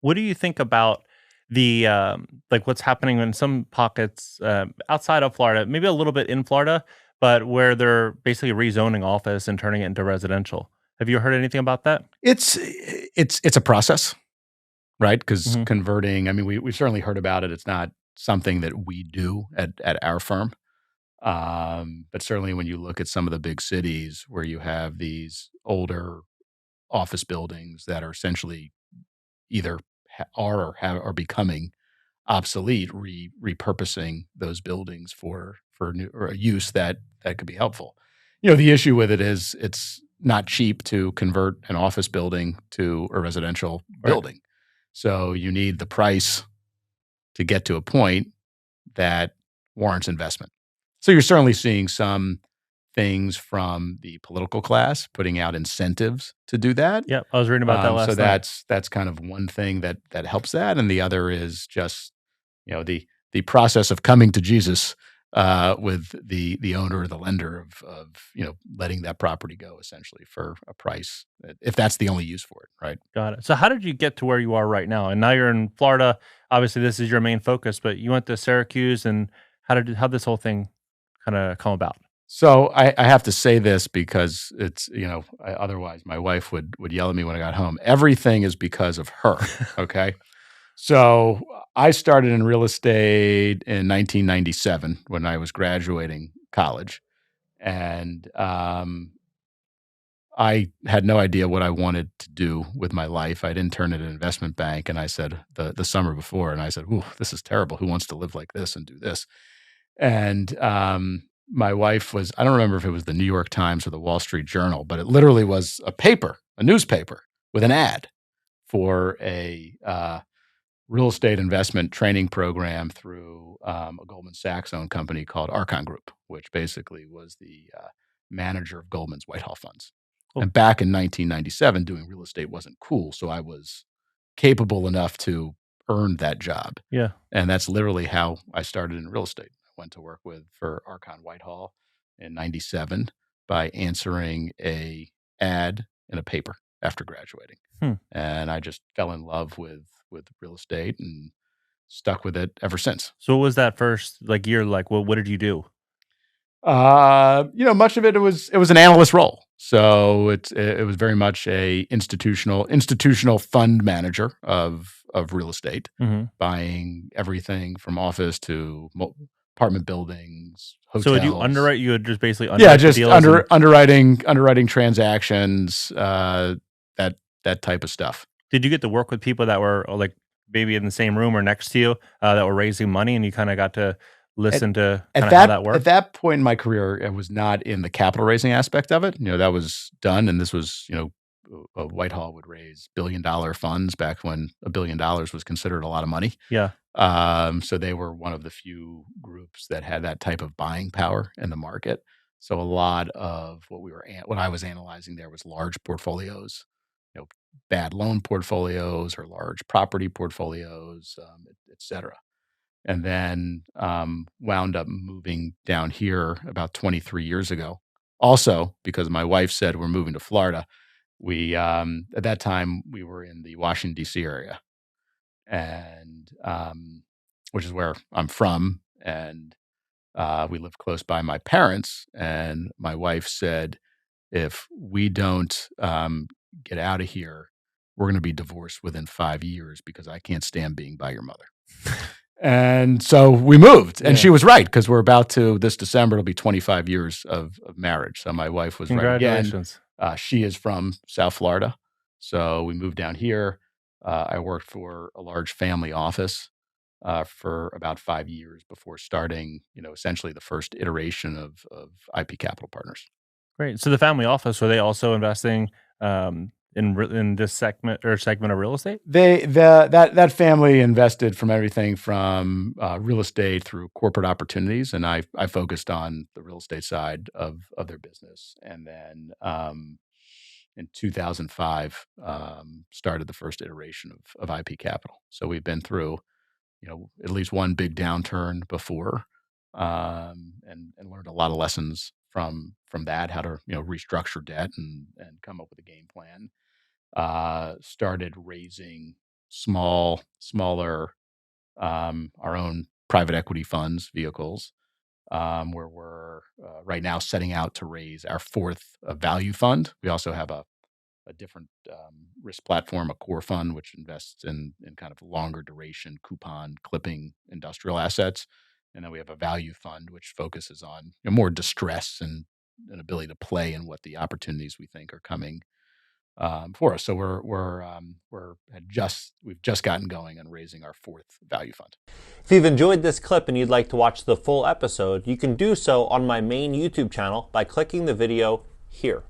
What do you think about the like what's happening in some pockets outside of Florida, maybe a little bit in Florida, but where they're basically rezoning office and turning it into residential? Have you heard anything about that? It's a process, right? Because Hmm. converting, I mean, we certainly heard about it. It's not something that we do at our firm. But certainly when you look at some of the big cities where you have these older office buildings that are essentially either are or are becoming obsolete, repurposing those buildings for new or a use that could be helpful. The issue with it is it's not cheap to convert an office building to a residential Right. building. So you need the price to get to a point that warrants investment. So you're certainly seeing some things from the political class putting out incentives to do that. Yep. I was reading about that So last night. that's kind of one thing that helps that, and the other is just the process of coming to Jesus with the owner or the lender of letting that property go essentially for a price if that's the only use for it, right? Got it. So how did you get to where you are right now? And now you're in Florida. Obviously, this is your main focus, but you went to Syracuse, and how this whole thing kind of come about? So I have to say this because it's otherwise my wife would yell at me when I got home. Everything is because of her. Okay. So I started in real estate in 1997 when I was graduating college, and I had no idea what I wanted to do with my life. I'd interned at an investment bank, and I said the summer before, and I said, "Ooh, this is terrible. Who wants to live like this and do this?" And my wife was, I don't remember if it was the New York Times or the Wall Street Journal, but it literally was a newspaper with an ad for a real estate investment training program through a Goldman Sachs owned company called Archon Group, which basically was the manager of Goldman's Whitehall funds. Oh, And back in 1997, doing real estate wasn't cool. So I was capable enough to earn that job. yeah. And that's literally how I started in real estate. I went to work for Archon Whitehall in 97 by answering a ad in a paper after graduating. Hmm. And I just fell in love with real estate and stuck with it ever since. So what was that first like year like? What did you do? Much of it was an analyst role. So it was very much a institutional fund manager of real estate, Hmm. buying everything from office to apartment buildings, So would you hotels. underwrite? You would just basically Yeah, underwrite the just deals, and underwriting transactions, that type of stuff. did you get to work with people that were like maybe in the same room or next to you that were raising money, and you kind of got to At listen to at kind of how that at worked? that point in my career, I was not in the capital raising aspect of it. That was done, and this was, Whitehall would raise $1 billion funds back when $1 billion was considered a lot of money. Yeah. So they were one of the few groups that had that type of buying power in the market. So a lot of what I was analyzing there was large portfolios, you know, bad loan portfolios or large property portfolios, et cetera. And then wound up moving down here about 23 years ago. Also, because my wife said we're moving to Florida, we at that time we were in the Washington D.C. area, and which is where I'm from, and we lived close by my parents. And my wife said, if we don't get out of here, we're going to be divorced within 5 years because I can't stand being by your mother. And so we moved, and Yeah. she was right because we're about to this December. It'll be 25 years of marriage. So my wife was right again. Congratulations. She is from South Florida, so we moved down here. I worked for a large family office for about 5 years before starting, essentially the first iteration of IP Capital Partners. Great. So the family office, were they also investing in this segment of real estate? That family invested from everything from real estate through corporate opportunities, and I focused on the real estate side of their business, and then in 2005 started the first iteration of IP Capital. So we've been through at least one big downturn before, and learned a lot of lessons from that, how to restructure debt and come up with a game plan. Started raising smaller, our own private equity funds vehicles, where we're right now setting out to raise our fourth value fund. We also have a different risk platform, a core fund, which invests in kind of longer duration coupon clipping industrial assets. And then we have a value fund, which focuses on more distress and an ability to play in what the opportunities we think are coming for us. So we've just gotten going on raising our fourth value fund. If you've enjoyed this clip and you'd like to watch the full episode, you can do so on my main YouTube channel by clicking the video here.